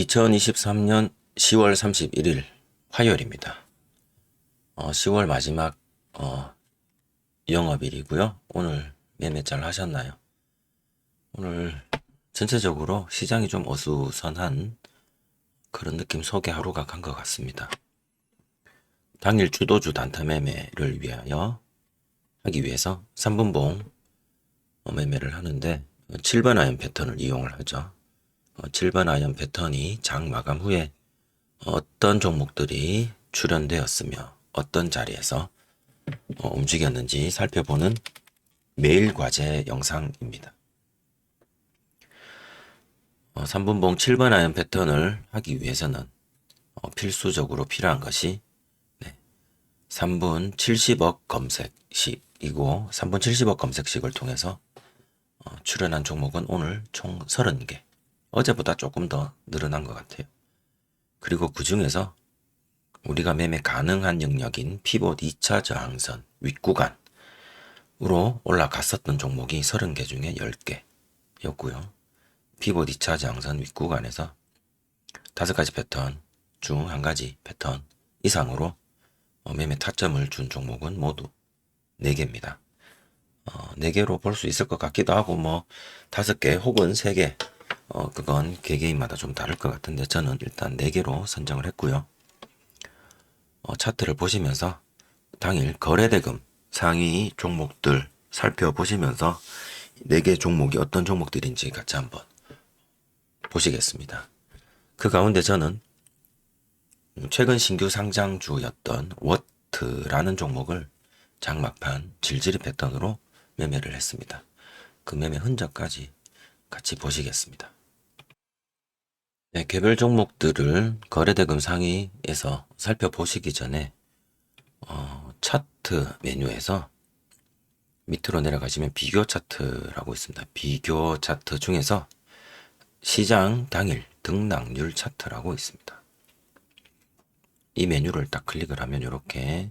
2023년 10월 31일 화요일입니다. 10월 마지막 영업일이고요. 오늘 매매 잘 하셨나요? 오늘 전체적으로 시장이 좀 어수선한 그런 느낌 속에 하루가 간 것 같습니다. 당일 주도주 단타 매매를 하기 위해서 3분봉 매매를 하는데 7번 아이언 패턴을 이용을 하죠. 7번 아이언 패턴이 장 마감 후에 어떤 종목들이 출현되었으며 어떤 자리에서 움직였는지 살펴보는 매일 과제 영상입니다. 3분봉 7번 아이언 패턴을 하기 위해서는 필수적으로 필요한 것이 3분 70억 검색식이고 3분 70억 검색식을 통해서 출현한 종목은 오늘 총 30개. 어제보다 조금 더 늘어난 것 같아요. 그리고 그 중에서 우리가 매매 가능한 영역인 피봇 2차 저항선 윗구간으로 올라갔었던 종목이 30개 중에 10개였고요. 피봇 2차 저항선 윗구간에서 5가지 패턴 중 1가지 패턴 이상으로 매매 타점을 준 종목은 모두 4개입니다. 4개로 볼 수 있을 것 같기도 하고 5개 혹은 3개 그건 개개인마다 좀 다를 것 같은데 저는 일단 4개로 선정을 했고요. 차트를 보시면서 당일 거래대금 상위 종목들 살펴보시면서 4개 종목이 어떤 종목들인지 같이 한번 보시겠습니다. 그 가운데 저는 최근 신규 상장주였던 워트라는 종목을 장막판 질질이 패턴으로 매매를 했습니다. 그 매매 흔적까지 같이 보시겠습니다. 개별 종목들을 거래대금 상위에서 살펴보시기 전에 차트 메뉴에서 밑으로 내려가시면 비교 차트라고 있습니다. 비교 차트 중에서 시장 당일 등락률 차트라고 있습니다. 이 메뉴를 딱 클릭을 하면 이렇게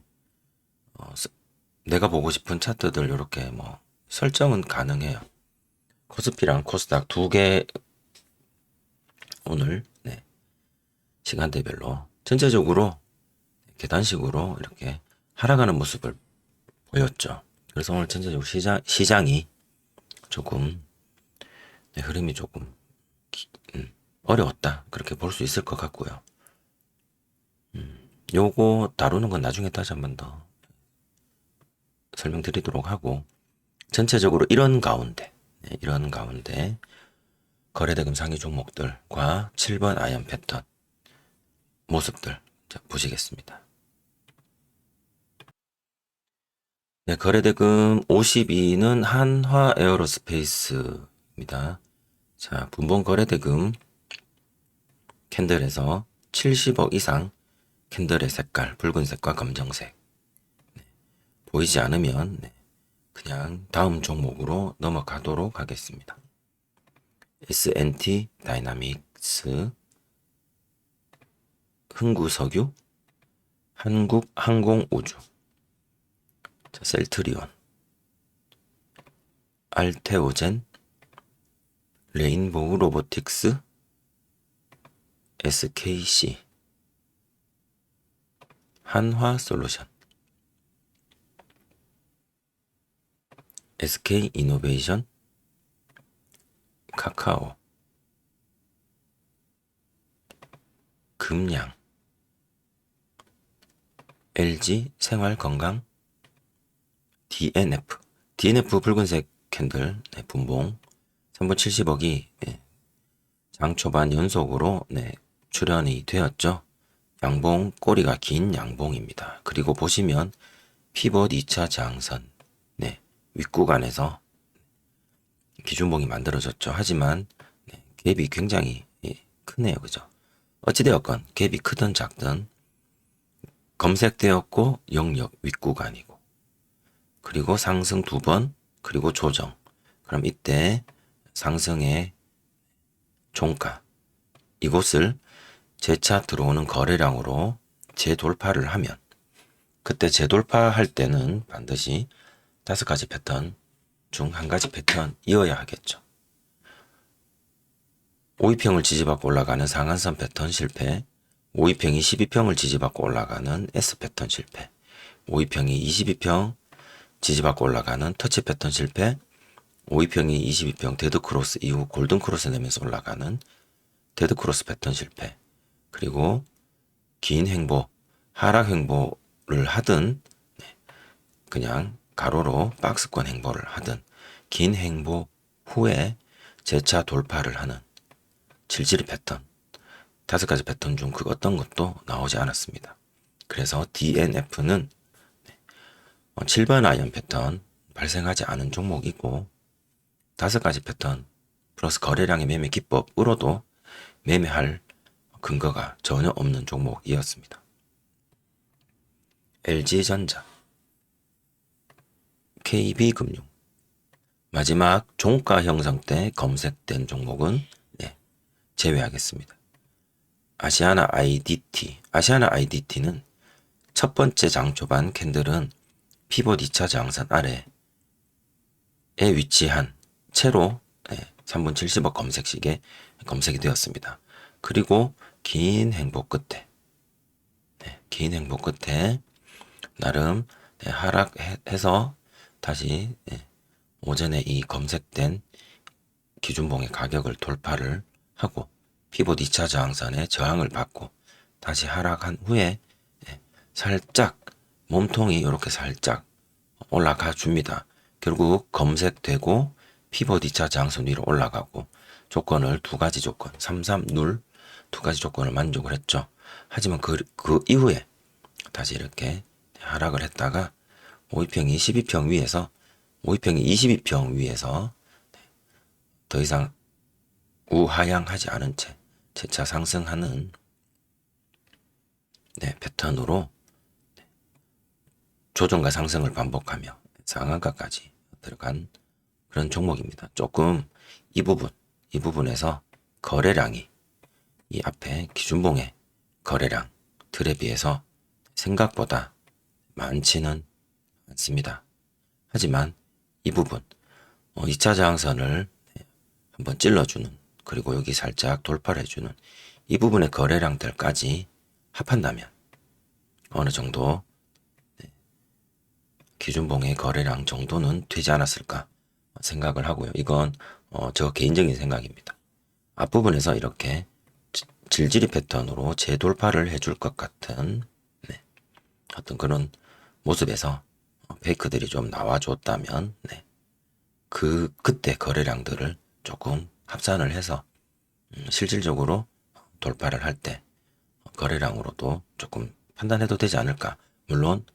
내가 보고 싶은 차트들 이렇게 설정은 가능해요. 코스피랑 코스닥 2개 오늘 시간대별로 전체적으로 계단식으로 이렇게 하락하는 모습을 보였죠. 그래서 오늘 전체적으로 시장이 조금 흐름이 조금 어려웠다 그렇게 볼 수 있을 것 같고요. 요거 다루는 건 나중에 다시 한번 더 설명드리도록 하고 전체적으로 이런 가운데 거래대금 상위 종목들과 7번 아이언 패턴 모습들 보시겠습니다. 거래대금 52는 한화 에어로스페이스입니다. 자, 분봉 거래대금 캔들에서 70억 이상 캔들의 색깔 붉은색과 검정색 보이지 않으면 그냥 다음 종목으로 넘어가도록 하겠습니다. S&T 다이나믹스, 흥구석유, 한국항공우주, 셀트리온, 알테오젠, 레인보우 로보틱스, SKC, 한화솔루션, SK이노베이션, 카카오, 금양, LG생활건강, DNF 붉은색 캔들 분봉 3분 70억이 장 초반 연속으로 출현이 되었죠. 양봉 꼬리가 긴 양봉입니다. 그리고 보시면 피봇 2차 저항선 윗구간에서 기준봉이 만들어졌죠. 하지만 갭이 굉장히 크네요. 그죠? 어찌되었건 갭이 크든 작든 검색되었고 영역 윗구간이고 그리고 상승 2번 그리고 조정. 그럼 이때 상승의 종가 이곳을 재차 들어오는 거래량으로 재돌파를 하면 그때 재돌파할 때는 반드시 5가지 패턴 중 1가지 패턴이어야 하겠죠. 5위평을 지지받고 올라가는 상한선 패턴 실패, 5위평이 12평을 지지받고 올라가는 S 패턴 실패, 5위평이 22평 지지받고 올라가는 터치 패턴 실패, 5위평이 22평 데드크로스 이후 골든크로스 내면서 올라가는 데드크로스 패턴 실패, 그리고 긴 횡보, 하락 횡보를 하든 그냥 가로로 박스권 횡보를 하든 긴 횡보 후에 재차 돌파를 하는 질질 패턴, 5가지 패턴 중 그 어떤 것도 나오지 않았습니다. 그래서 DNF는 7번 아이언 패턴 발생하지 않은 종목이고 5가지 패턴 플러스 거래량의 매매 기법으로도 매매할 근거가 전혀 없는 종목이었습니다. LG전자, KB금융, 마지막 종가 형성 때 검색된 종목은 제외하겠습니다. 아시아나 IDT는 첫 번째 장 초반 캔들은 피봇 2차 저항선 아래에 위치한 채로 3분 70억 검색식에 검색이 되었습니다. 그리고 긴 횡보 끝에 나름 하락해서 다시 오전에 이 검색된 기준봉의 가격을 돌파를 하고 피봇 2차 저항선에 저항을 받고 다시 하락한 후에 살짝 몸통이 이렇게 살짝 올라가 줍니다. 결국 검색되고 피봇 2차 저항선 위로 올라가고 조건을 2가지 조건 33눌 2가지 조건을 만족을 했죠. 하지만 그 이후에 다시 이렇게 하락을 했다가 5위평이 12평 위에서 5위평이 22평 위에서 더 이상 우하향하지 않은 채 재차 상승하는 패턴으로 조정과 상승을 반복하며 상한가까지 들어간 그런 종목입니다. 조금 이 부분에서 거래량이 이 앞에 기준봉의 거래량 틀에 비해서 생각보다 많지는 않습니다. 하지만 이 부분 2차 저항선을 한번 찔러주는 그리고 여기 살짝 돌파를 해주는 이 부분의 거래량들까지 합한다면 어느 정도 기준봉의 거래량 정도는 되지 않았을까 생각을 하고요. 이건 저 개인적인 생각입니다. 앞부분에서 이렇게 질질이 패턴으로 재돌파를 해줄 것 같은 어떤 그런 모습에서 페이크들이 좀 나와줬다면 그때 거래량들을 조금 합산을 해서 실질적으로 돌파를 할 때 거래량으로도 조금 판단해도 되지 않을까. 물론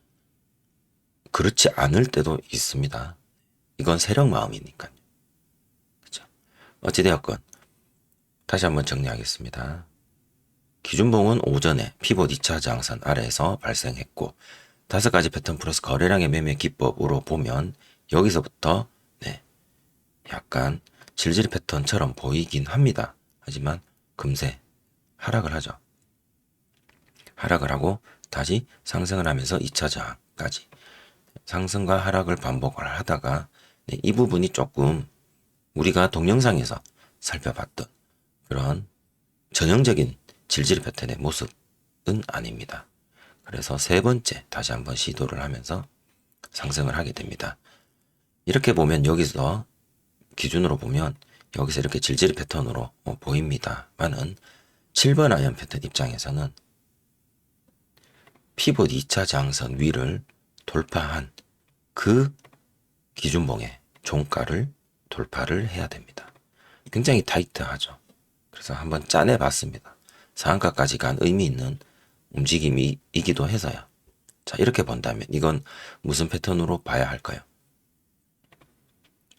그렇지 않을 때도 있습니다. 이건 세력 마음이니까요. 그렇죠? 어찌되었건 다시 한번 정리하겠습니다. 기준봉은 오전에 피봇 2차 저항선 아래에서 발생했고 5가지 패턴 플러스 거래량의 매매 기법으로 보면 여기서부터 약간 질질 패턴처럼 보이긴 합니다. 하지만 금세 하락을 하죠. 하락을 하고 다시 상승을 하면서 2차 저항까지 상승과 하락을 반복을 하다가 이 부분이 조금 우리가 동영상에서 살펴봤던 그런 전형적인 질질 패턴의 모습은 아닙니다. 그래서 세 번째 다시 한번 시도를 하면서 상승을 하게 됩니다. 이렇게 보면 여기서 기준으로 보면 여기서 이렇게 질질 패턴으로 보입니다만은 7번 아이언 패턴 입장에서는 피봇 2차 저항선 위를 돌파한 그 기준봉의 종가를 돌파를 해야 됩니다. 굉장히 타이트하죠. 그래서 한번 짜내 봤습니다. 상한가까지 간 의미 있는 움직임이기도 해서요. 자, 이렇게 본다면 이건 무슨 패턴으로 봐야 할까요?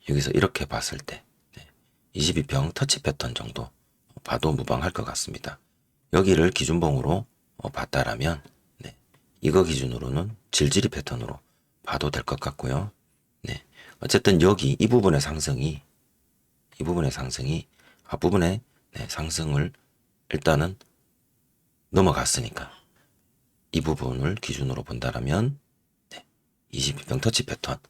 여기서 이렇게 봤을 때 22평 터치 패턴 정도 봐도 무방할 것 같습니다. 여기를 기준봉으로 봤다라면 이거 기준으로는 질질이 패턴으로 봐도 될 것 같고요. 어쨌든 여기 이 부분의 상승이 앞부분의 상승을 일단은 넘어갔으니까 이 부분을 기준으로 본다라면 22평 터치 패턴으로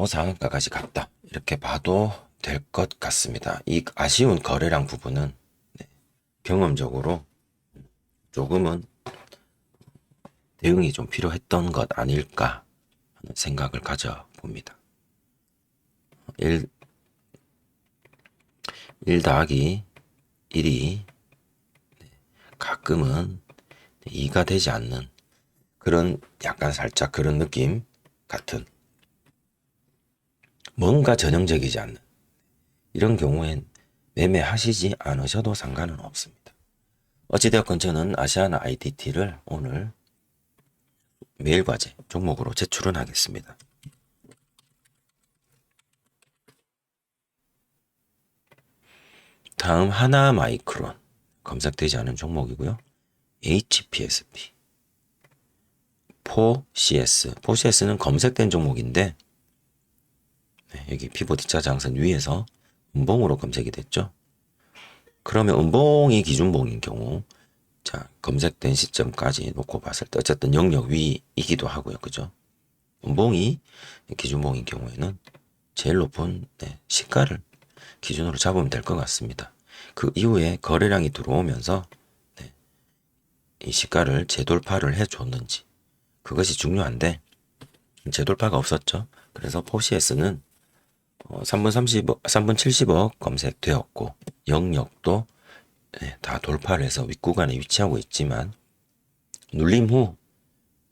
상한가까지 갔다 이렇게 봐도 될 것 같습니다. 이 아쉬운 거래량 부분은 경험적으로 조금은 대응이 좀 필요했던 것 아닐까 하는 생각을 가져봅니다. 1 더하기 1이 가끔은 2가 되지 않는 그런 약간 살짝 그런 느낌 같은 뭔가 전형적이지 않는 이런 경우엔 매매하시지 않으셔도 상관은 없습니다. 어찌되었건 저는 아시아나 IDT를 오늘 매일 과제 종목으로 제출은 하겠습니다. 다음 하나마이크론 검색되지 않은 종목이고요. HPSP 4CS 4CS는 검색된 종목인데 여기 피보트 차장선 위에서 음봉으로 검색이 됐죠. 그러면 음봉이 기준봉인 경우 자 검색된 시점까지 놓고 봤을 때 어쨌든 영역 위이기도 하고요. 그죠? 음봉이 기준봉인 경우에는 제일 높은 시가를 기준으로 잡으면 될 것 같습니다. 그 이후에 거래량이 들어오면서 이 시가를 재돌파를 해줬는지 그것이 중요한데 재돌파가 없었죠. 그래서 4CS는 3분 30억, 3분 70억 검색되었고 영역도 다 돌파를 해서 윗구간에 위치하고 있지만 눌림 후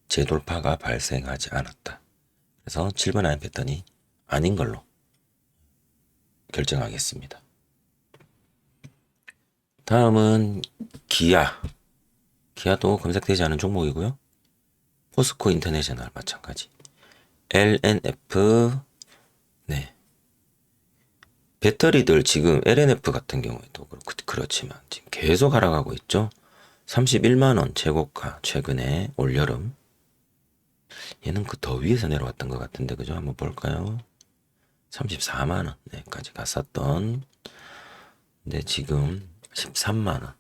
재돌파가 발생하지 않았다. 그래서 7번 라인 패턴이 아닌 걸로 결정하겠습니다. 다음은 기아도 검색되지 않은 종목이고요. 포스코 인터내셔널 마찬가지. LNF 배터리들 지금 LNF 같은 경우에도 그렇지만 지금 계속 하락하고 있죠. 31만원 최고가 최근에 올여름 얘는 그 더 위에서 내려왔던 것 같은데 그죠? 한번 볼까요? 34만원까지 갔었던 근데 지금 13만원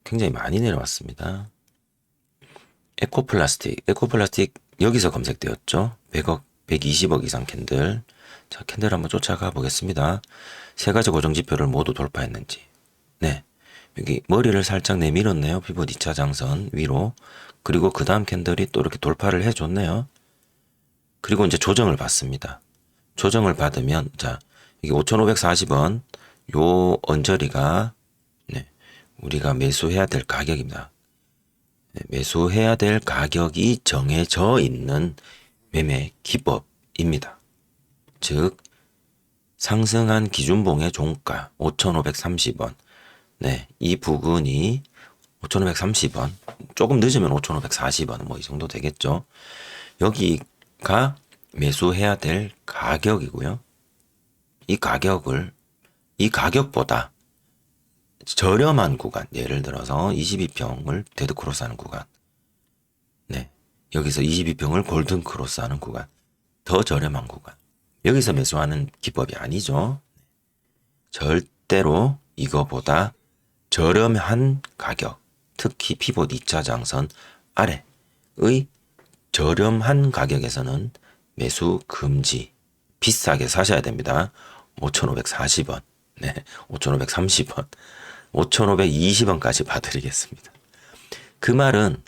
굉장히 많이 내려왔습니다. 에코플라스틱 여기서 검색되었죠. 100억 120억 이상 캔들 자 캔들 한번 쫓아가 보겠습니다. 세 가지 고정지표를 모두 돌파했는지 여기 머리를 살짝 내밀었네요. 피봇 2차 장선 위로 그리고 그 다음 캔들이 또 이렇게 돌파를 해줬네요. 그리고 이제 조정을 받습니다. 조정을 받으면 자 이게 5,540원 요 언저리가 우리가 매수해야 될 가격입니다. 매수해야 될 가격이 정해져 있는 매매 기법입니다. 즉 상승한 기준봉의 종가 5,530원 이 부근이 5,530원 조금 늦으면 5,540원 뭐 이 정도 되겠죠. 여기가 매수해야 될 가격이고요. 이 가격보다 저렴한 구간 예를 들어서 22평을 데드크로스 하는 구간 여기서 22평을 골든크로스 하는 구간 더 저렴한 구간 여기서 매수하는 기법이 아니죠. 절대로 이거보다 저렴한 가격 특히 피봇 2차 장선 아래의 저렴한 가격에서는 매수 금지 비싸게 사셔야 됩니다. 5,540원 5,530원 5,520원까지 봐드리겠습니다. 그 말은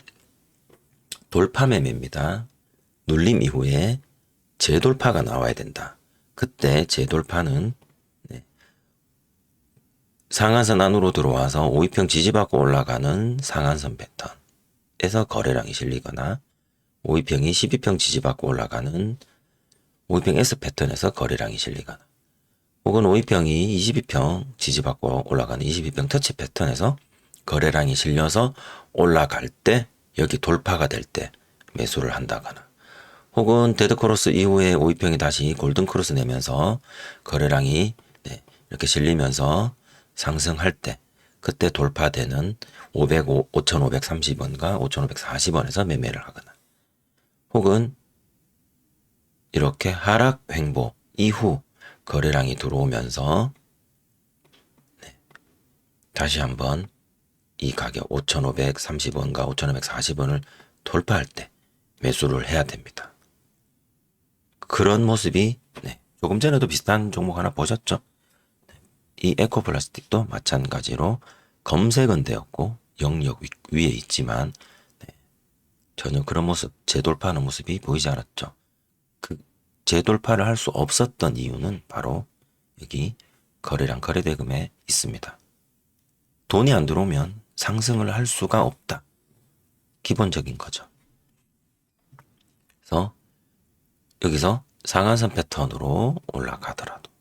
돌파 매매입니다. 눌림 이후에 재돌파가 나와야 된다. 그때 재돌파는 상한선 안으로 들어와서 5위평 지지받고 올라가는 상한선 패턴에서 거래량이 실리거나 5위평이 12평 지지받고 올라가는 5위평 S 패턴에서 거래량이 실리거나 혹은 5위평이 22평 지지받고 올라가는 22평 터치 패턴에서 거래량이 실려서 올라갈 때 여기 돌파가 될 때 매수를 한다거나 혹은 데드크로스 이후에 5위평이 다시 골든크로스 내면서 거래량이 이렇게 실리면서 상승할 때 그때 돌파되는 5,530원과 5,540원에서 매매를 하거나 혹은 이렇게 하락 횡보 이후 거래량이 들어오면서 다시 한번 이 가격 5,530원과 5,540원을 돌파할 때 매수를 해야 됩니다. 그런 모습이 조금 전에도 비슷한 종목 하나 보셨죠? 이 에코플라스틱도 마찬가지로 검색은 되었고 영역 위에 있지만 전혀 그런 모습, 재돌파하는 모습이 보이지 않았죠. 그 재돌파를 할 수 없었던 이유는 바로 여기 거래량 거래대금에 있습니다. 돈이 안 들어오면 상승을 할 수가 없다. 기본적인 거죠. 그래서 여기서 상한선 패턴으로 올라가더라도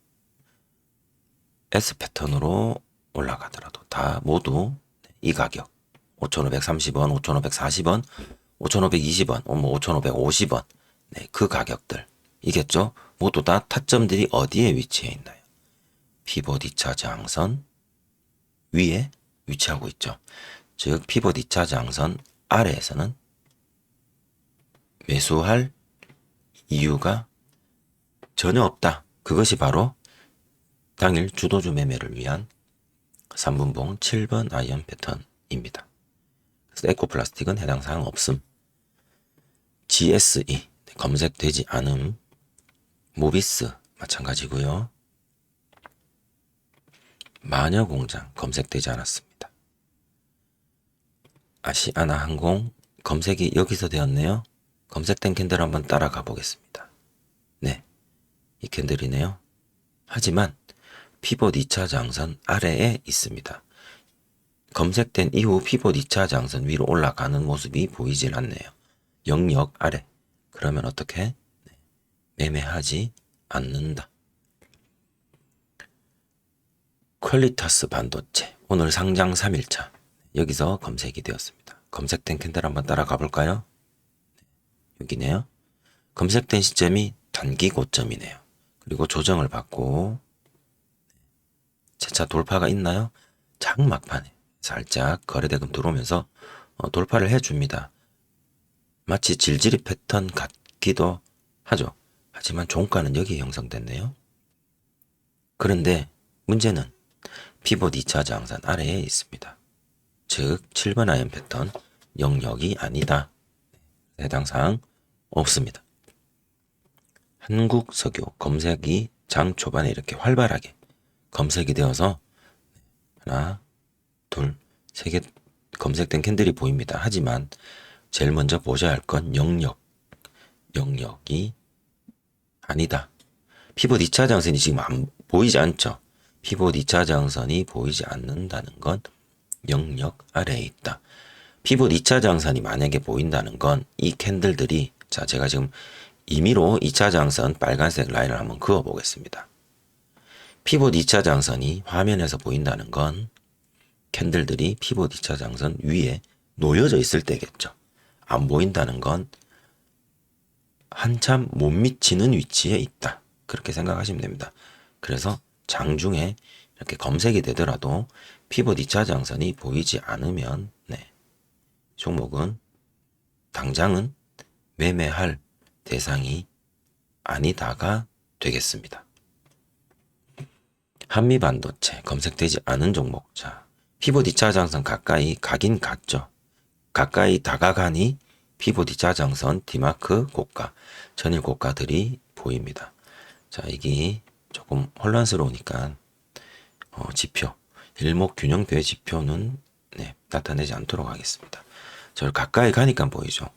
S 패턴으로 올라가더라도 다 모두 이 가격 5,530원, 5,540원, 5,520원, 뭐 5,550원 네, 그 가격들 이겠죠? 모두 다 타점들이 어디에 위치해 있나요? 피봇 2차 저항선 위에 위치하고 있죠. 즉 피봇 2차 저항선 아래에서는 매수할 이유가 전혀 없다. 그것이 바로 당일 주도주 매매를 위한 3분봉 7번 아이언 패턴입니다. 그래서 에코플라스틱은 해당 사항 없음. GSE 검색되지 않음. 모비스 마찬가지고요. 마녀공장 검색되지 않았습니다. 아시아나항공 검색이 여기서 되었네요. 검색된 캔들 한번 따라가 보겠습니다. 네, 이 캔들이네요. 하지만 피봇 2차 장선 아래에 있습니다. 검색된 이후 피봇 2차 장선 위로 올라가는 모습이 보이질 않네요. 영역 아래. 그러면 어떻게? 매매하지 않는다. 퀄리타스 반도체 오늘 상장 3일차 여기서 검색이 되었습니다. 검색된 캔들 한번 따라가 볼까요? 여기네요. 검색된 시점이 단기 고점이네요. 그리고 조정을 받고 재차 돌파가 있나요? 장막판에 살짝 거래대금 들어오면서 돌파를 해줍니다. 마치 질질이 패턴 같기도 하죠. 하지만 종가는 여기에 형성됐네요. 그런데 문제는 피봇 2차 저항선 아래에 있습니다. 즉 7번 아이언 패턴 영역이 아니다. 해당 사항 없습니다. 한국석유 검색이 장 초반에 이렇게 활발하게 검색이 되어서 하나, 둘, 세 개 검색된 캔들이 보입니다. 하지만 제일 먼저 보셔야 할 건 영역이 아니다. 피봇 2차 장선이 지금 보이지 않죠. 피봇 2차 장선이 보이지 않는다는 건 영역 아래에 있다. 피봇 2차 장선이 만약에 보인다는 건 이 캔들들이 자 제가 지금 임의로 2차 장선 빨간색 라인을 한번 그어 보겠습니다. 피봇 2차 장선이 화면에서 보인다는 건 캔들들이 피봇 2차 장선 위에 놓여져 있을 때겠죠. 안 보인다는 건 한참 못 미치는 위치에 있다. 그렇게 생각하시면 됩니다. 그래서 장중에 이렇게 검색이 되더라도 피봇 2차 장선이 보이지 않으면 종목은 당장은 매매할 대상이 아니다가 되겠습니다. 한미반도체 검색되지 않은 종목. 자, 피봇 2차 장선 가까이 가긴 갔죠. 가까이 다가가니 피봇 2차 장선 D마크 고가, 전일 고가들이 보입니다. 자, 이게 조금 혼란스러우니까 지표, 일목균형표의 지표는 나타내지 않도록 하겠습니다. 저를 가까이 가니까 보이죠.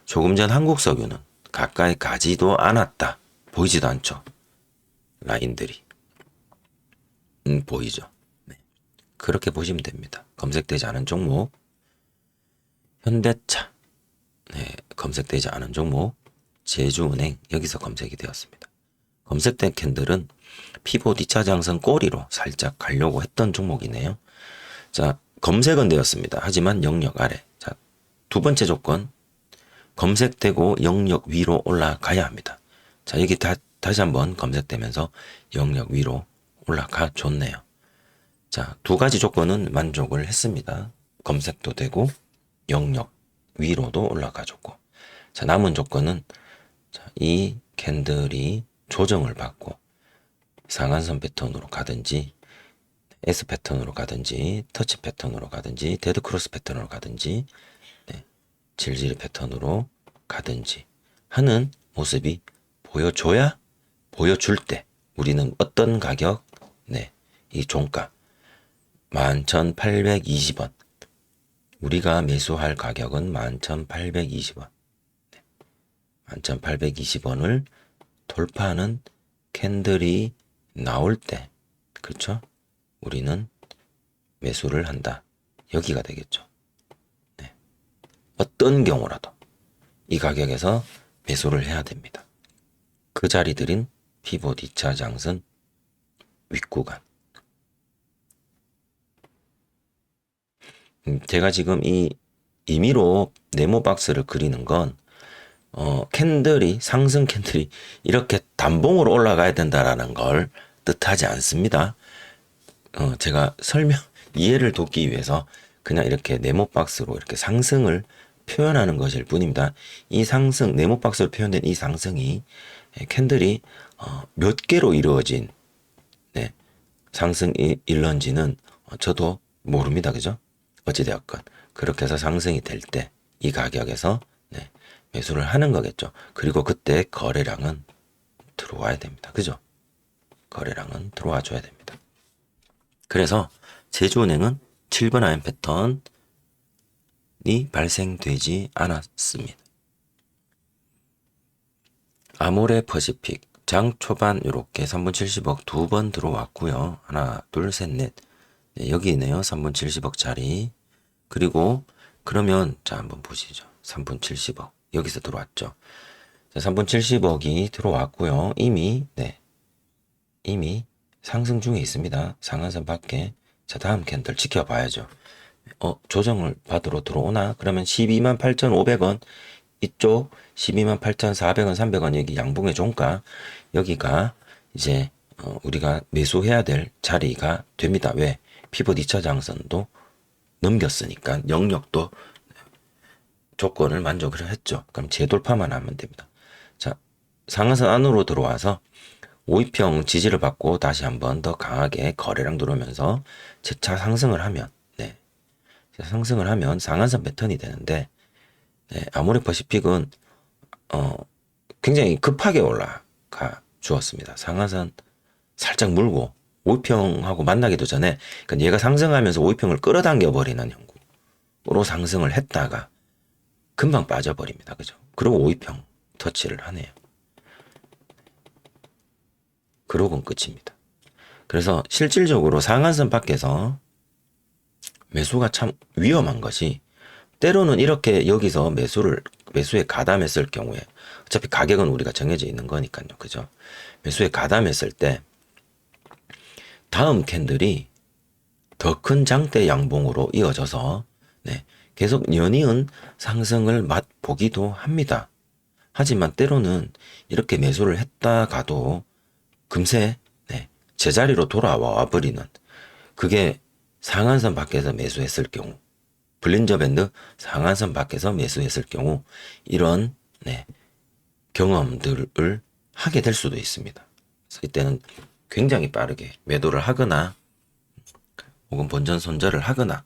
조금 전 한국석유는 가까이 가지도 않았다. 보이지도 않죠. 라인들이. 보이죠. 그렇게 보시면 됩니다. 검색되지 않은 종목. 현대차. 검색되지 않은 종목. 제주은행. 여기서 검색이 되었습니다. 검색된 캔들은 피봇 2차 장선 꼬리로 살짝 가려고 했던 종목이네요. 자, 검색은 되었습니다. 하지만 영역 아래. 자, 두 번째 조건. 검색되고 영역 위로 올라가야 합니다. 자, 여기 다시 한번 검색되면서 영역 위로 올라가 줬네요. 자, 두 가지 조건은 만족을 했습니다. 검색도 되고 영역 위로도 올라가 줬고. 자, 남은 조건은 이 캔들이 조정을 받고 상한선 패턴으로 가든지 S 패턴으로 가든지 터치 패턴으로 가든지 데드 크로스 패턴으로 가든지 질질 패턴으로 가든지 하는 모습이 보여줘야 보여줄 때 우리는 어떤 가격? 네, 이 종가 11,820원. 우리가 매수할 가격은 11,820원. 11,820원을 돌파하는 캔들이 나올 때, 그렇죠? 우리는 매수를 한다. 여기가 되겠죠. 네. 어떤 경우라도 이 가격에서 매수를 해야 됩니다. 그 자리들인 피봇 2차 장선 윗구간. 제가 지금 이 임의로 네모 박스를 그리는 건 캔들이 상승 캔들이 이렇게 단봉으로 올라가야 된다라는 걸 뜻하지 않습니다. 제가 이해를 돕기 위해서 그냥 이렇게 네모 박스로 이렇게 상승을 표현하는 것일 뿐입니다. 이 상승, 네모 박스로 표현된 이 상승이 캔들이 몇 개로 이루어진 네, 상승일런지는 저도 모릅니다. 그죠? 어찌되었건 그렇게 해서 상승이 될 때 이 가격에서 네, 매수를 하는 거겠죠. 그리고 그때 거래량은 들어와야 됩니다. 그죠? 거래량은 들어와 줘야 됩니다. 그래서 제주은행은 7번 아이언 패턴이 발생되지 않았습니다. 아모레 퍼시픽 장 초반 이렇게 3분 70억 두 번 들어왔고요. 하나, 둘, 셋, 넷. 네, 여기네요. 3분 70억짜리. 그리고 그러면 자 한번 보시죠. 3분 70억 여기서 들어왔죠. 자, 3분 70억이 들어왔고요. 이미 상승 중에 있습니다. 상한선 밖에. 자, 다음 캔들 지켜봐야죠. 조정을 받으러 들어오나? 그러면 128,500원 이쪽 128,400원, 300원 여기 양봉의 종가 여기가 이제 우리가 매수해야 될 자리가 됩니다. 왜? 피봇 2차 장선도 넘겼으니까 영역도 조건을 만족을 했죠. 그럼 재돌파만 하면 됩니다. 자, 상한선 안으로 들어와서 5위평 지지를 받고 다시 한번 더 강하게 거래량 들어오면서 재차 상승을 하면 상승을 하면 상한선 패턴이 되는데 아모레 퍼시픽은 굉장히 급하게 올라가 주었습니다. 상한선 살짝 물고 5위평하고 만나기도 전에 그러니까 얘가 상승하면서 5위평을 끌어당겨 버리는 형국으로 상승을 했다가 금방 빠져버립니다. 그죠? 그리고 5위평 터치를 하네요. 그러고는 끝입니다. 그래서 실질적으로 상한선 밖에서 매수가 참 위험한 것이 때로는 이렇게 여기서 매수에 가담했을 경우에 어차피 가격은 우리가 정해져 있는 거니까요. 그죠? 매수에 가담했을 때 다음 캔들이 더 큰 장대 양봉으로 이어져서 계속 연이은 상승을 맛보기도 합니다. 하지만 때로는 이렇게 매수를 했다가도 금세 제자리로 돌아와 버리는 그게 상한선 밖에서 매수했을 경우 볼린저 밴드 상한선 밖에서 매수했을 경우 이런 경험들을 하게 될 수도 있습니다. 그래서 이때는 굉장히 빠르게 매도를 하거나 혹은 본전 손절을 하거나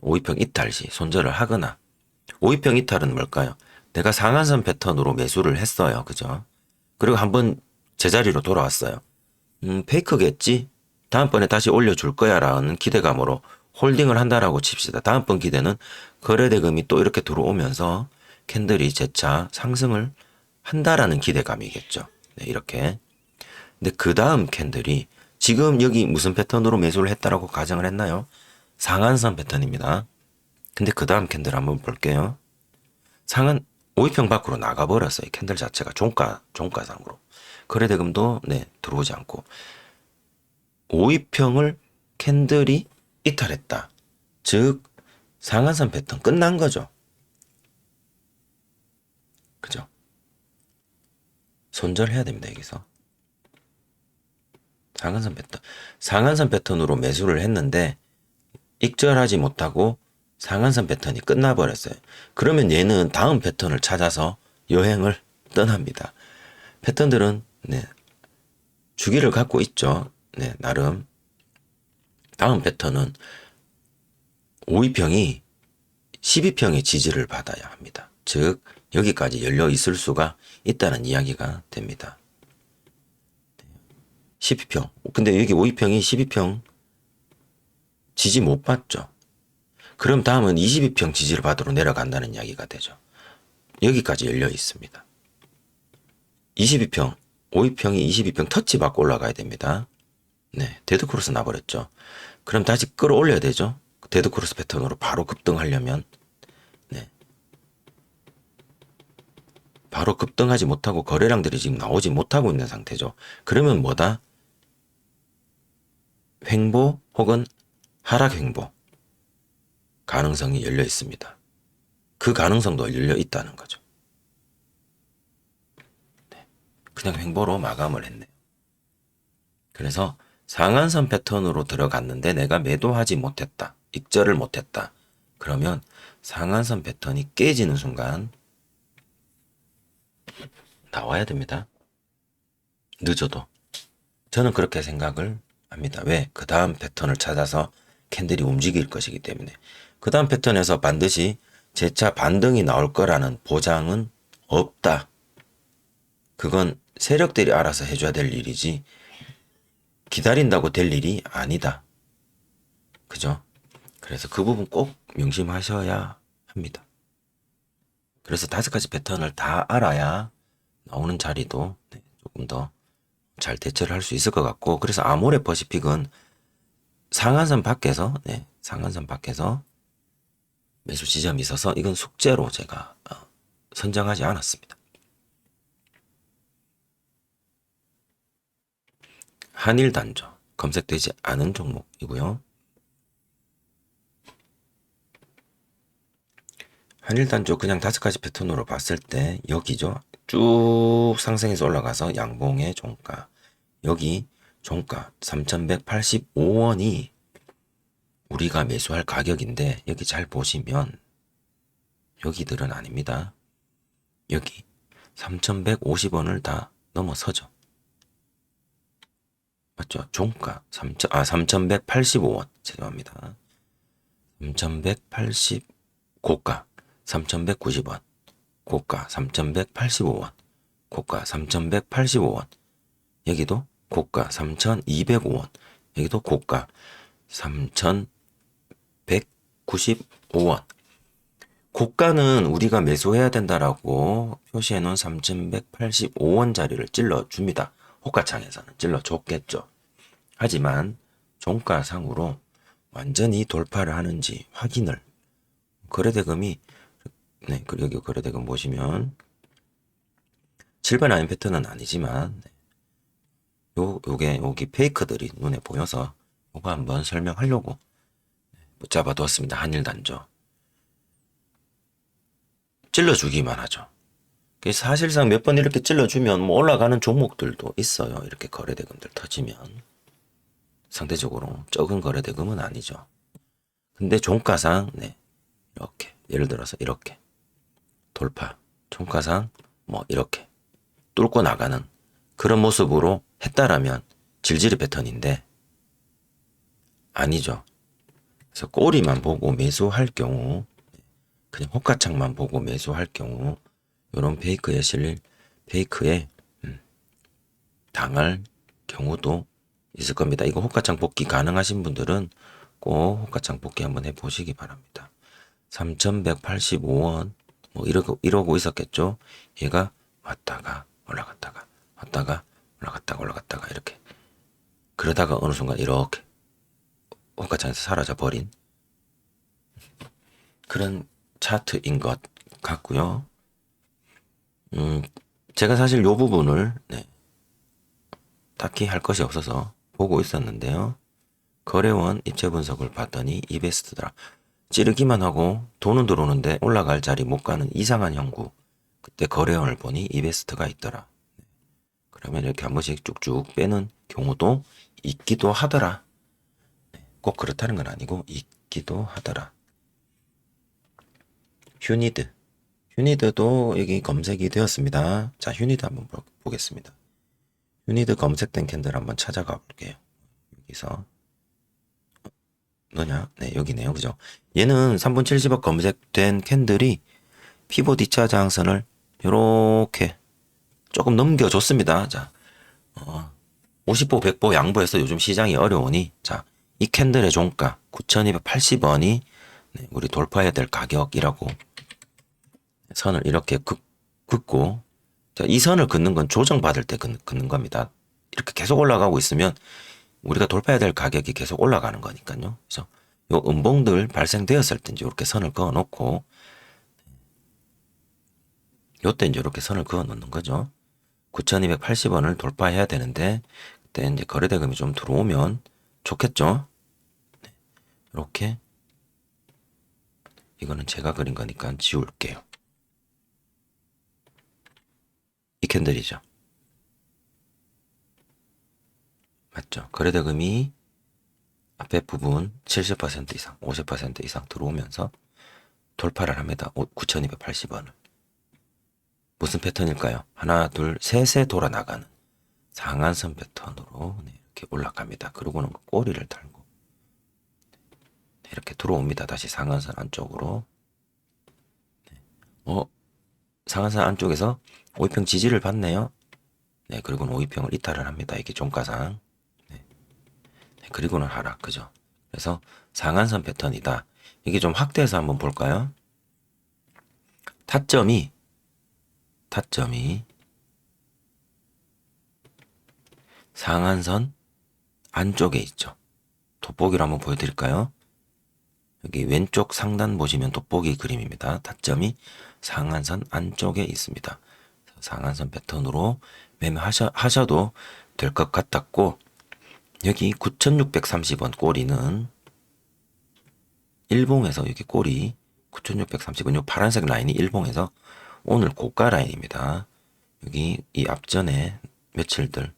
5위평 이탈 시 손절을 하거나 5위평 이탈은 뭘까요? 내가 상한선 패턴으로 매수를 했어요. 그죠? 그리고 한번 제자리로 돌아왔어요. 페이크겠지? 다음번에 다시 올려줄 거야 라는 기대감으로 홀딩을 한다라고 칩시다. 다음번 기대는 거래대금이 또 이렇게 들어오면서 캔들이 재차 상승을 한다라는 기대감이겠죠. 이렇게. 근데 그 다음 캔들이 지금 여기 무슨 패턴으로 매수를 했다라고 가정을 했나요? 상한선 패턴입니다. 근데 그 다음 캔들 한번 볼게요. 상한 5위평 밖으로 나가버렸어요. 캔들 자체가 종가상으로. 거래대금도 들어오지 않고 5위평을 캔들이 이탈했다. 즉 상한선 패턴 끝난 거죠. 그죠? 손절해야 됩니다. 여기서. 상한선 패턴으로 매수를 했는데 익절하지 못하고 상한선 패턴이 끝나버렸어요. 그러면 얘는 다음 패턴을 찾아서 여행을 떠납니다. 패턴들은 주기를 갖고 있죠. 나름. 다음 패턴은 5위평이 12평의 지지를 받아야 합니다. 즉 여기까지 열려 있을 수가 있다는 이야기가 됩니다. 12평. 근데 여기 52평이 12평 지지 못 받죠. 그럼 다음은 22평 지지를 받으러 내려간다는 이야기가 되죠. 여기까지 열려 있습니다. 22평, 52평이 22평 터치 받고 올라가야 됩니다. 네, 데드크로스 나버렸죠. 그럼 다시 끌어올려야 되죠. 데드크로스 패턴으로 바로 급등하려면. 네. 바로 급등하지 못하고 거래량들이 지금 나오지 못하고 있는 상태죠. 그러면 뭐다? 횡보 혹은 하락 횡보 가능성이 열려 있습니다. 그 가능성도 열려 있다는 거죠. 네. 그냥 횡보로 마감을 했네요. 그래서 상한선 패턴으로 들어갔는데 내가 매도하지 못했다. 익절을 못했다. 그러면 상한선 패턴이 깨지는 순간 나와야 됩니다. 늦어도. 저는 그렇게 생각을 합니다. 왜? 그 다음 패턴을 찾아서 캔들이 움직일 것이기 때문에. 그 다음 패턴에서 반드시 재차 반등이 나올 거라는 보장은 없다. 그건 세력들이 알아서 해줘야 될 일이지 기다린다고 될 일이 아니다. 그죠? 그래서 그 부분 꼭 명심하셔야 합니다. 그래서 5가지 패턴을 다 알아야 나오는 자리도 조금 더 잘 대처를 할 수 있을 것 같고, 그래서 아모레 퍼시픽은 상한선 밖에서 상한선 밖에서 매수 지점이 있어서 이건 숙제로 제가 선정하지 않았습니다. 한일단조 검색되지 않은 종목이고요. 한일단조 그냥 5가지 패턴으로 봤을 때 여기죠. 쭉 상승해서 올라가서 양봉의 종가, 여기 종가 3,185원이 우리가 매수할 가격인데, 여기 잘 보시면 여기들은 아닙니다. 여기 3,150원을 다 넘어서죠. 맞죠? 종가 3,185원. 죄송합니다. 3,180 고가 3,190원. 고가 3,185원. 고가 3,185원. 여기도 고가 3,205원. 여기도 고가 3,195원. 고가는 우리가 매수해야 된다라고 표시해 놓은 3,185원짜리를 찔러줍니다. 호가창에서는 찔러줬겠죠. 하지만 종가상으로 완전히 돌파를 하는지 확인을, 거래대금이 여기 거래대금 보시면 7번 아닌 패턴은 아니지만 요게 여기 페이크들이 눈에 보여서 요거 한번 설명하려고 붙잡아두었습니다. 한일단조 찔러주기만 하죠. 사실상 몇 번 이렇게 찔러주면 뭐 올라가는 종목들도 있어요. 이렇게 거래대금들 터지면 상대적으로 적은 거래대금은 아니죠. 근데 종가상 이렇게 예를 들어서 이렇게 돌파, 종가상 뭐 이렇게 뚫고 나가는 그런 모습으로 했다라면 질질의 패턴인데 아니죠. 그래서 꼬리만 보고 매수할 경우, 그냥 호가창만 보고 매수할 경우 이런 페이크에 당할 경우도 있을 겁니다. 이거 호가창 복귀 가능하신 분들은 꼭 호가창 복귀 한번 해보시기 바랍니다. 3,185원 뭐 이러고 있었겠죠. 얘가 왔다가 올라갔다가 왔다가 올라갔다가 이렇게 그러다가 어느 순간 이렇게 호가창에서 사라져 버린 그런 차트인 것 같고요. 제가 사실 요 부분을 딱히 할 것이 없어서 보고 있었는데요. 거래원 입체 분석을 봤더니 이베스트더라. 찌르기만 하고 돈은 들어오는데 올라갈 자리 못 가는 이상한 형국. 그때 거래원을 보니 이베스트가 있더라. 그러면 이렇게 한 번씩 쭉쭉 빼는 경우도 있기도 하더라. 꼭 그렇다는 건 아니고 있기도 하더라. 휴니드도 여기 검색이 되었습니다. 자, 휴니드 한번 보겠습니다. 휴니드 검색된 캔들 한번 찾아가 볼게요. 여기서 뭐냐? 여기네요. 그죠? 얘는 3분 70억 검색된 캔들이 피봇 2차 저항선을 요렇게 조금 넘겨줬습니다. 자, 50보, 100보 양보해서 요즘 시장이 어려우니, 자, 이 캔들의 종가 9,280원이 우리 돌파해야 될 가격이라고 선을 이렇게 긋고, 자, 이 선을 긋는 건 조정받을 때 긋는 겁니다. 이렇게 계속 올라가고 있으면 우리가 돌파해야 될 가격이 계속 올라가는 거니까요. 그래서 요 음봉들 발생되었을 때 이제 이렇게 선을 그어 놓고, 요때 이제 이렇게 선을 그어 놓는 거죠. 9,280원을 돌파해야 되는데, 그때 이제 거래대금이 좀 들어오면 좋겠죠. 이렇게, 이거는 제가 그린 거니까 지울게요. 이 캔들이죠. 맞죠? 거래대금이 앞에 부분 70% 이상, 50% 이상 들어오면서 돌파를 합니다. 9,280원을. 무슨 패턴일까요? 하나, 둘, 셋에 돌아 나가는 상한선 패턴으로 이렇게 올라갑니다. 그러고는 꼬리를 달고 이렇게 들어옵니다. 다시 상한선 안쪽으로. 상한선 안쪽에서 5위평 지지를 받네요. 네, 그리고는 5위평을 이탈을 합니다. 이게 종가상. 네, 그리고는 하락, 그죠? 그래서 상한선 패턴이다. 이게 좀 확대해서 한번 볼까요? 타점이 상한선 안쪽에 있죠. 돋보기로 한번 보여드릴까요? 여기 왼쪽 상단 보시면 돋보기 그림입니다. 타점이 상한선 안쪽에 있습니다. 상한선 패턴으로 매매하셔도 될 것 같았고, 여기 9,630원 꼬리는 일봉에서 여기 꼬리 9,630원 요 파란색 라인이 일봉에서 오늘 고가 라인입니다. 여기 이 앞전에 며칠들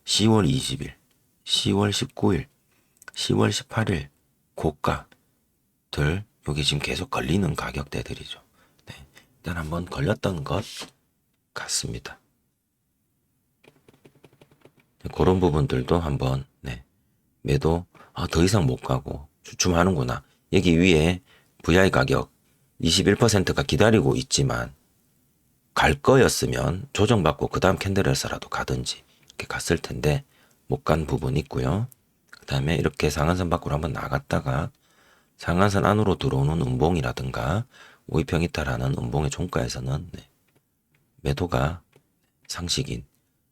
10월 20일, 10월 19일, 10월 18일 고가들 여기 지금 계속 걸리는 가격대들이죠. 네, 일단 한번 걸렸던 것 같습니다. 그런 부분들도 한번 매도 더 이상 못 가고 주춤하는구나. 여기 위에 VI 가격 21%가 기다리고 있지만 갈 거였으면 조정받고 그 다음 캔들에서라도 가든지 이렇게 갔을 텐데 못 간 부분이 있고요. 그 다음에 이렇게 상한선 밖으로 한번 나갔다가 상한선 안으로 들어오는 음봉이라든가 5위평 이탈하는 음봉의 종가에서는 매도가 상식인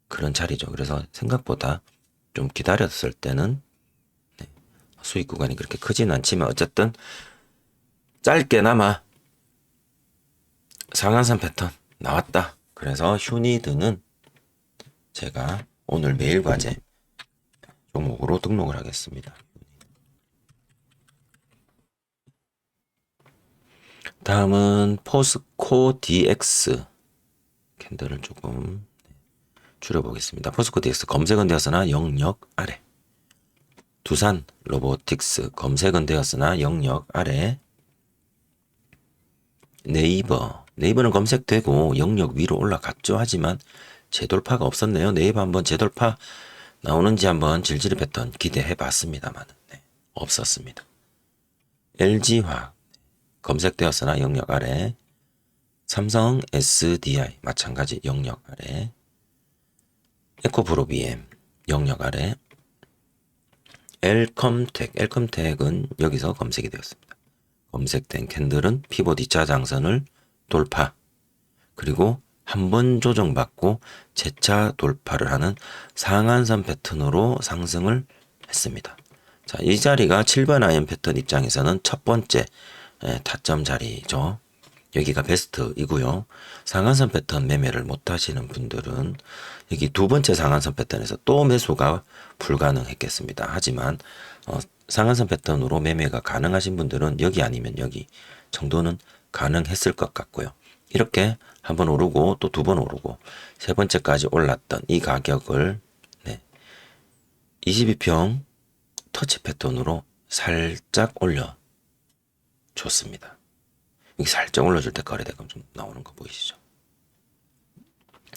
그런 자리죠. 그래서 생각보다 좀 기다렸을 때는 수익 구간이 그렇게 크진 않지만 어쨌든 짧게나마 상한선 패턴 나왔다. 그래서 휴니드는 제가 오늘 매일 과제 종목으로 등록을 하겠습니다. 다음은 포스코 DX 캔들을 조금 줄여보겠습니다. 포스코 DX 검색은 되었으나 영역 아래. 두산 로보틱스 검색은 되었으나 영역 아래. 네이버는 검색되고 영역 위로 올라갔죠. 하지만 재돌파가 없었네요. 네이버 한번 재돌파 나오는지 한번 질질이 뱉던 기대해 봤습니다만 없었습니다. LG화학 검색되었으나 영역 아래. 삼성 SDI 마찬가지 영역 아래. 에코프로비엠 영역 아래. 엘컴텍은 여기서 검색이 되었습니다. 검색된 캔들은 피봇 2차 장선을 돌파, 그리고 한 번 조정받고 재차 돌파를 하는 상한선 패턴으로 상승을 했습니다. 자, 이 자리가 7번 아이언 패턴 입장에서는 첫 번째 타점 자리죠. 여기가 베스트이고요. 상한선 패턴 매매를 못 하시는 분들은 여기 두 번째 상한선 패턴에서 또 매수가 불가능했겠습니다. 하지만 상한선 패턴으로 매매가 가능하신 분들은 여기 아니면 여기 정도는 가능했을 것 같고요. 이렇게 한 번 오르고 또 두 번 오르고 세 번째까지 올랐던 이 가격을 22평 터치 패턴으로 살짝 올려줬습니다. 여기 살짝 올려줄 때 거래대금 좀 나오는 거 보이시죠?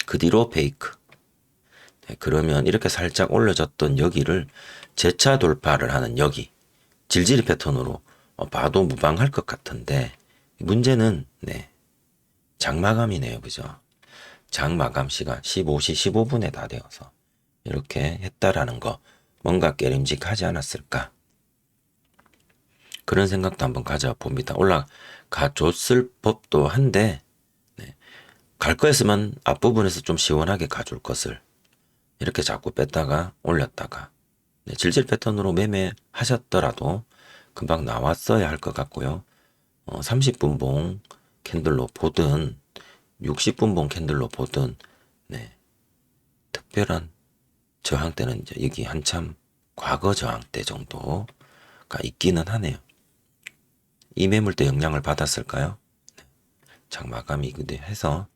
그 뒤로 페이크. 그러면 이렇게 살짝 올려졌던 여기를 재차 돌파를 하는 여기 질질 패턴으로 봐도 무방할 것 같은데 문제는 장 마감이네요. 그죠? 장 마감 시간 15시 15분에 다 되어서 이렇게 했다라는 거, 뭔가 깨림직하지 않았을까? 그런 생각도 한번 가져봅니다. 올라가 줬을 법도 한데, 네. 갈 거였으면 앞부분에서 좀 시원하게 가줄 것을 이렇게 자꾸 뺐다가 올렸다가, 네. 질질 패턴으로 매매하셨더라도 금방 나왔어야 할 것 같고요. 30분봉 캔들로 보든 60분봉 캔들로 보든, 네. 특별한 저항대는 이제 여기 한참 과거 저항대 정도가 있기는 하네요. 이 매물대 영향을 받았을까요? 네. 장마감이 근데 해서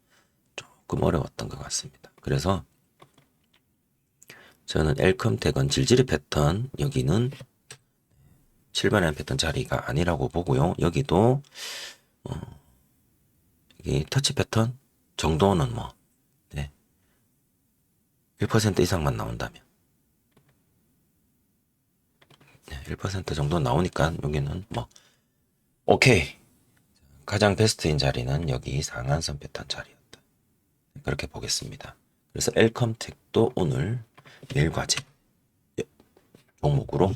조금 어려웠던 것 같습니다. 그래서 저는 엘컴택은 질질의 패턴, 여기는 7번의 패턴 자리가 아니라고 보고요. 여기도 이 터치 패턴 정도는 뭐, 네. 1% 이상만 나온다면, 네. 1% 정도 나오니까 여기는 뭐 오케이. 가장 베스트인 자리는 여기 상한선 패턴 자리였다. 그렇게 보겠습니다. 그래서 엘컴택도 오늘 매일과제 종목으로,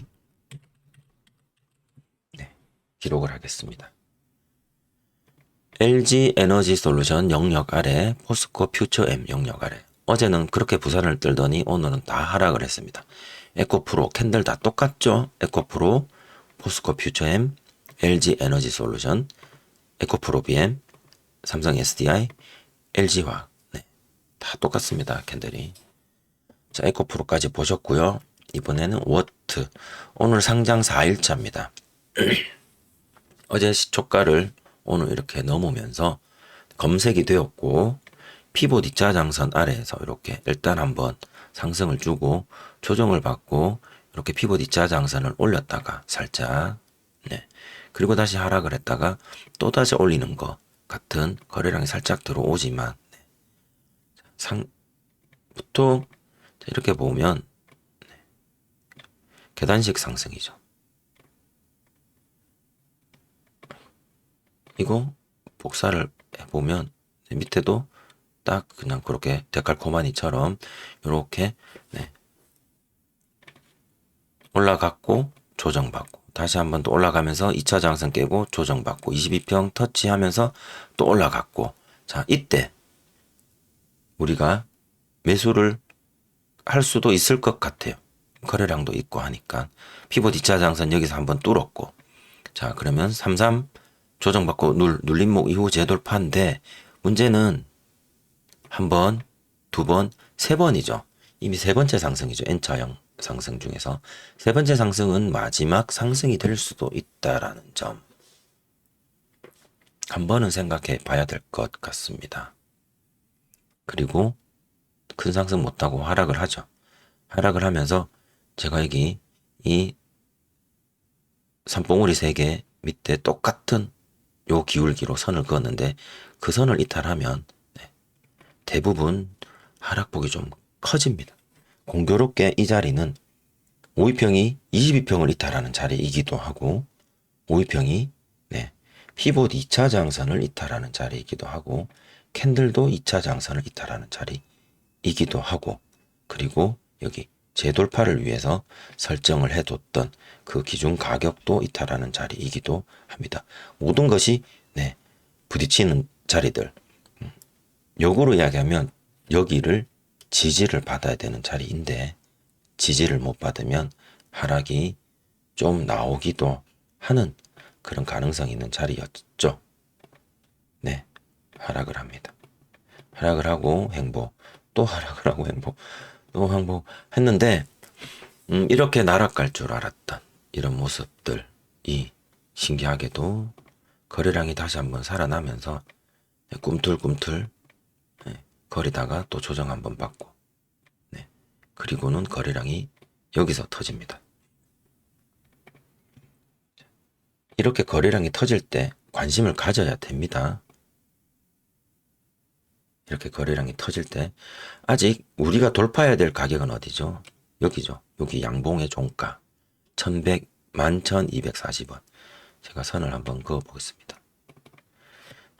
네. 기록을 하겠습니다. LG 에너지 솔루션 영역 아래, 포스코 퓨처 M 영역 아래. 어제는 그렇게 부산을 떨더니 오늘은 다 하락을 했습니다. 에코프로 캔들 다 똑같죠? 에코프로, 포스코 퓨처 M, LG 에너지 솔루션, 에코프로 BM, 삼성 SDI, LG화학. 네. 다 똑같습니다. 캔들이. 자, 에코프로까지 보셨고요. 이번에는 워트. 오늘 상장 4일차입니다. 어제 시초가를 오늘 이렇게 넘으면서 검색이 되었고, 피봇 2차 장선 아래에서 이렇게 일단 한번 상승을 주고 조정을 받고 이렇게 피봇 2차 장선을 올렸다가 살짝, 네. 그리고 다시 하락을 했다가 또 다시 올리는 것 같은 거래량이 살짝 들어오지만, 네. 보통 이렇게 보면, 네. 계단식 상승이죠. 이거 복사를 해보면 밑에도 딱 그냥 그렇게 데칼코마니처럼 이렇게, 네. 올라갔고 조정받고 다시 한번 또 올라가면서 2차 장선 깨고 조정받고 22평 터치하면서 또 올라갔고, 자, 이때 우리가 매수를 할 수도 있을 것 같아요. 거래량도 있고 하니까. 피봇 2차 장선 여기서 한번 뚫었고, 자, 그러면 33 조정받고 눌림목 이후 재돌파인데, 문제는 한 번, 두 번, 세 번이죠. 이미 세 번째 상승이죠. N자형 상승 중에서. 세 번째 상승은 마지막 상승이 될 수도 있다라는 점. 한 번은 생각해 봐야 될 것 같습니다. 그리고 큰 상승 못하고 하락을 하죠. 하락을 하면서 제가 여기 이 산봉우리 3개 밑에 똑같은 요 기울기로 선을 그었는데, 그 선을 이탈하면, 네. 대부분 하락폭이 좀 커집니다. 공교롭게 이 자리는 5위평이 22평을 이탈하는 자리이기도 하고, 5위평이, 네. 피봇 2차 장선을 이탈하는 자리이기도 하고, 캔들도 2차 장선을 이탈하는 자리이기도 하고, 그리고 여기 재돌파를 위해서 설정을 해뒀던 그 기준 가격도 이탈하는 자리이기도 합니다. 모든 것이, 네, 부딪히는 자리들. 역으로 이야기하면 여기를 지지를 받아야 되는 자리인데, 지지를 못 받으면 하락이 좀 나오기도 하는 그런 가능성이 있는 자리였죠. 네, 하락을 합니다. 하락을 하고 행보, 또 하락을 하고 행보, 또 행보했는데, 이렇게 날아갈 줄 알았던 이런 모습들이 신기하게도 거래량이 다시 한번 살아나면서 꿈틀꿈틀, 네, 거리다가 또 조정 한번 받고, 네, 그리고는 거래량이 여기서 터집니다. 이렇게 거래량이 터질 때 관심을 가져야 됩니다. 이렇게 거래량이 터질 때 아직 우리가 돌파해야 될 가격은 어디죠? 여기죠. 여기 양봉의 종가 11,240원. 제가 선을 한번 그어 보겠습니다.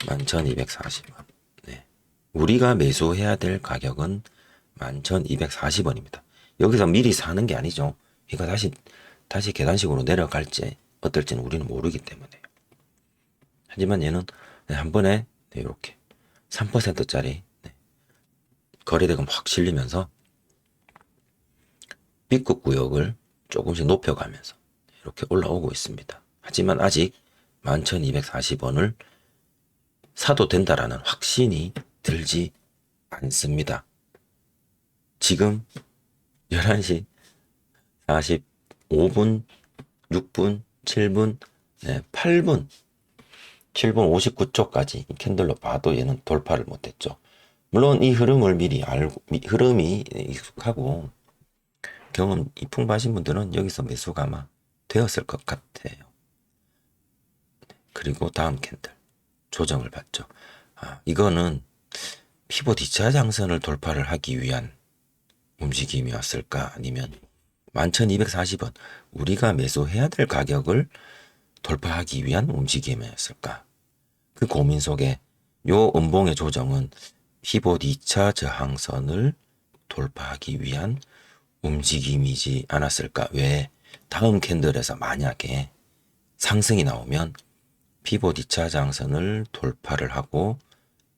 11,240원. 네. 우리가 매수해야 될 가격은 11,240원입니다. 여기서 미리 사는 게 아니죠. 이거 다시 계단식으로 내려갈지 어떨지는 우리는 모르기 때문에. 하지만 얘는 한 번에 이렇게 3%짜리 거래대금 확 실리면서 B급 구역을 조금씩 높여가면서 이렇게 올라오고 있습니다. 하지만 아직 11,240원을 사도 된다라는 확신이 들지 않습니다. 지금 11시 45분, 6분, 7분, 8분, 7분 59초까지 이 캔들로 봐도 얘는 돌파를 못했죠. 물론 이 흐름을 미리 알고, 흐름이 익숙하고 경험이 풍부하신 분들은 여기서 매수가 아마 되었을 것 같아요. 그리고 다음 캔들 조정을 받죠. 이거는 피봇 2차 장선을 돌파를 하기 위한 움직임이었을까? 아니면 11,240원 우리가 매수해야 될 가격을 돌파하기 위한 움직임이었을까? 그 고민 속에 요 음봉의 조정은 피봇 2차 저항선을 돌파하기 위한 움직임이지 않았을까? 왜? 다음 캔들에서 만약에 상승이 나오면 피봇 2차 저항선을 돌파를 하고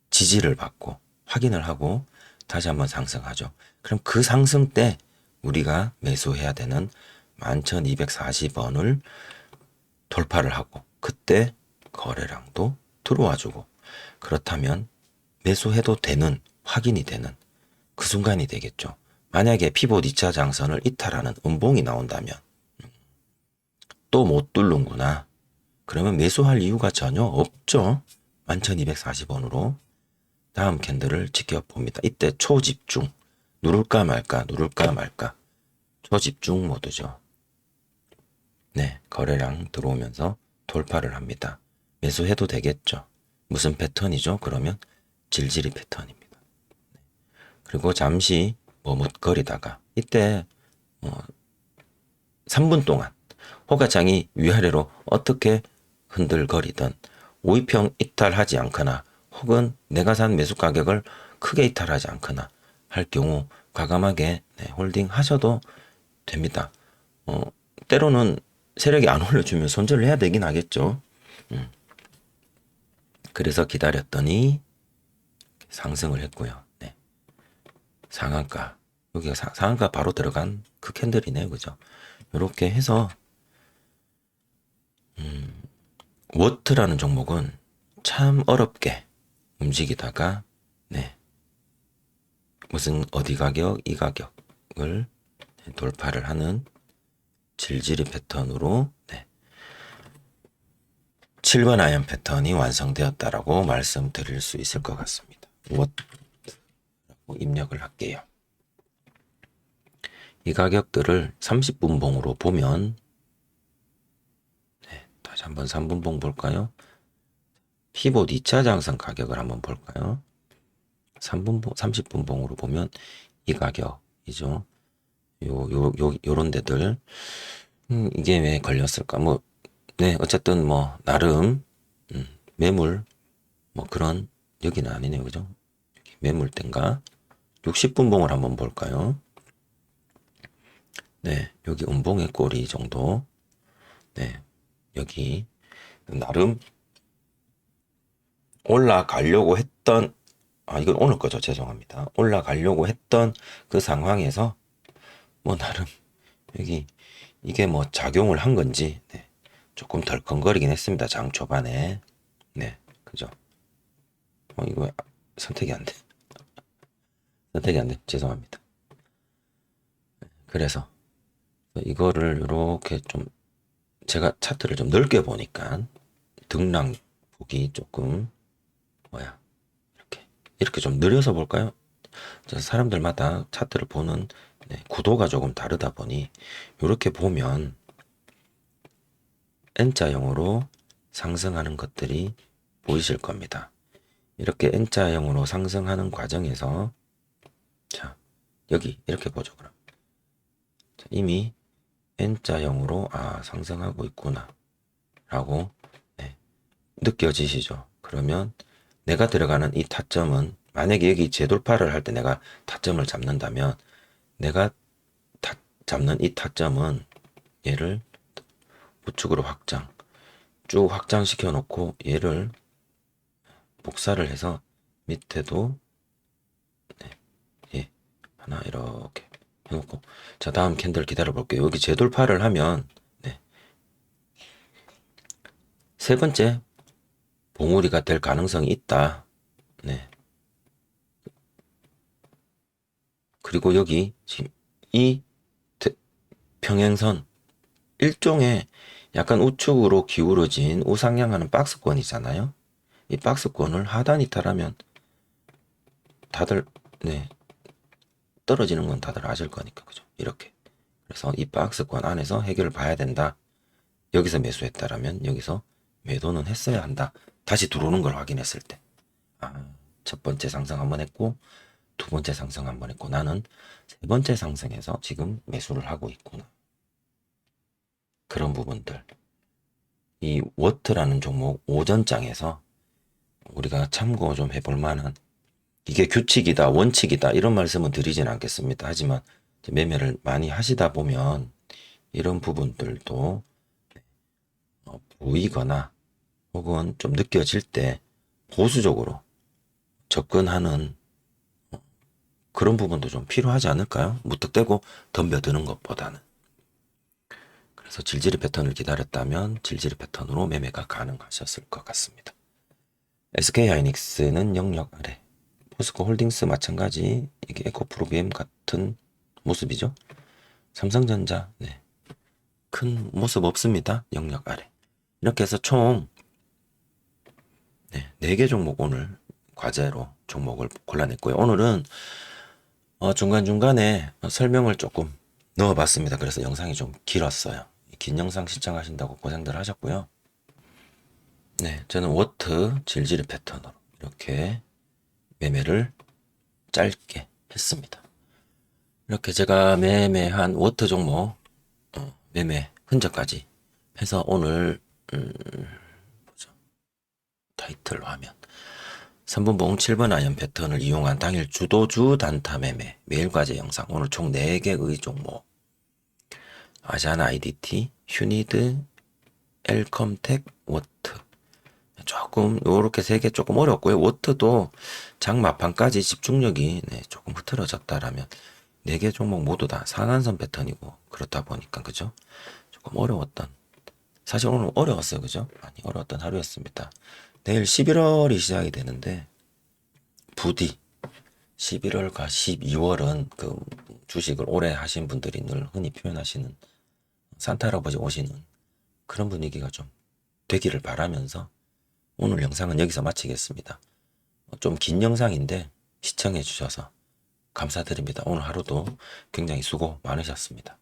지지를 받고 확인을 하고 다시 한번 상승하죠. 그럼 그 상승 때 우리가 매수해야 되는 11,240원을 돌파를 하고 그때 거래량도 들어와주고 그렇다면 매수해도 되는 확인이 되는 그 순간이 되겠죠. 만약에 피봇 2차 장선을 이탈하는 음봉이 나온다면 또 못 뚫는구나. 그러면 매수할 이유가 전혀 없죠. 11,240원으로 다음 캔들을 지켜봅니다. 이때 초집중 누를까 말까 누를까 말까 초집중 모드죠. 네, 거래량 들어오면서 돌파를 합니다. 매수해도 되겠죠. 무슨 패턴이죠? 그러면 질질이 패턴입니다. 그리고 잠시 머뭇거리다가 이때 3분 동안 호가창이 위아래로 어떻게 흔들거리든 5위평 이탈하지 않거나 혹은 내가 산 매수 가격을 크게 이탈하지 않거나 할 경우 과감하게 홀딩 하셔도 됩니다. 때로는 세력이 안 올려주면 손절을 해야 되긴 하겠죠. 그래서 기다렸더니 상승을 했고요. 네. 상한가 여기가 상한가 바로 들어간 그 캔들이네요. 그죠? 이렇게 해서 워트라는 종목은 참 어렵게 움직이다가 무슨 어디 가격 이 가격을 돌파를 하는 질질이 패턴으로 7번 아이언 패턴이 완성되었다라고 말씀드릴 수 있을 것 같습니다. 워트라고 입력을 할게요. 이 가격들을 30분봉으로 보면 다시 한번 3분봉 볼까요? 피봇 2차 장선 가격을 한번 볼까요? 30분봉으로 보면 이 가격이죠. 요런 데들 이게 왜 걸렸을까? 어쨌든 나름 매물 그런 여기는 아니네요. 그죠? 여기 매물대인가? 60분봉을 한번 볼까요? 네, 여기 음봉의 꼬리 정도. 네, 여기 나름 올라가려고 했던 이건 오늘 거죠. 죄송합니다. 올라가려고 했던 그 상황에서 나름 여기 이게 작용을 한 건지 조금 덜컹거리긴 했습니다. 장 초반에. 네, 그죠? 이거 선택이 안 돼. 선택이 안 돼. 죄송합니다. 그래서 이거를 이렇게 좀 제가 차트를 좀 넓게 보니까 등락폭이 조금 이렇게 좀 느려서 볼까요? 사람들마다 차트를 보는 구도가 조금 다르다 보니 이렇게 보면 N자형으로 상승하는 것들이 보이실 겁니다. 이렇게 N자형으로 상승하는 과정에서 여기 이렇게 보죠. 그럼 이미 N자형으로 상승하고 있구나 라고 느껴지시죠. 그러면 내가 들어가는 이 타점은 만약에 여기 재돌파를 할 때 내가 타점을 잡는다면 내가 잡는 이 타점은 얘를 우측으로 확장, 쭉 확장시켜 놓고 얘를 복사를 해서 밑에도 네, 예, 하나 이렇게 해놓고, 자 다음 캔들 기다려 볼게요. 여기 재돌파를 하면 네, 세 번째 봉우리가 될 가능성이 있다. 네. 그리고 여기 지금 이 평행선 일종의 약간 우측으로 기울어진 우상향하는 박스권이잖아요. 이 박스권을 하단 이탈하면 다들 네, 떨어지는 건 다들 아실 거니까 그죠? 이렇게. 그래서 이 박스권 안에서 해결을 봐야 된다. 여기서 매수했다라면 여기서 매도는 했어야 한다. 다시 들어오는 걸 확인했을 때. 아, 첫 번째 상승 한번 했고 두 번째 상승 한번 했고 나는 세 번째 상승에서 지금 매수를 하고 있구나. 그런 부분들. 이 워트라는 종목 오전장에서 우리가 참고 좀 해볼 만한, 이게 규칙이다, 원칙이다 이런 말씀은 드리진 않겠습니다. 하지만 매매를 많이 하시다 보면 이런 부분들도 보이거나 혹은 좀 느껴질 때 보수적으로 접근하는 그런 부분도 좀 필요하지 않을까요? 무턱대고 덤벼드는 것보다는. 그래서 질질의 패턴을 기다렸다면 질질의 패턴으로 매매가 가능하셨을 것 같습니다. SK하이닉스는 영역 아래, 포스코 홀딩스 마찬가지, 이게 에코프로비엠 같은 모습이죠. 삼성전자 네, 큰 모습 없습니다. 영역 아래. 이렇게 해서 총 4개 종목 오늘 과제로 종목을 골라냈고요. 오늘은 중간중간에 설명을 조금 넣어봤습니다. 그래서 영상이 좀 길었어요. 긴 영상 시청하신다고 고생들 하셨고요. 네, 저는 워트 질질 패턴으로 이렇게 매매를 짧게 했습니다. 이렇게 제가 매매한 워트 종목 매매 흔적까지 해서 오늘 보죠. 타이틀 화면 3분 봉 7번 아이언 패턴을 이용한 당일 주도주 단타 매매 매일과제 영상. 오늘 총 4개의 종목, 아시아나 IDT, 휴니드, 엘컴텍, 워트. 조금 요렇게 3개 조금 어렵고요. 워트도 장 막판까지 집중력이 조금 흐트러졌다라면 4개 종목 모두 다 상한선 패턴이고 그렇다 보니까 그죠? 조금 어려웠던, 사실 오늘 어려웠어요. 그죠? 많이 어려웠던 하루였습니다. 내일 11월이 시작이 되는데 부디 11월과 12월은 그 주식을 오래 하신 분들이 늘 흔히 표현하시는 산타 할아버지 오시는 그런 분위기가 좀 되기를 바라면서 오늘 영상은 여기서 마치겠습니다. 좀 긴 영상인데 시청해 주셔서 감사드립니다. 오늘 하루도 굉장히 수고 많으셨습니다.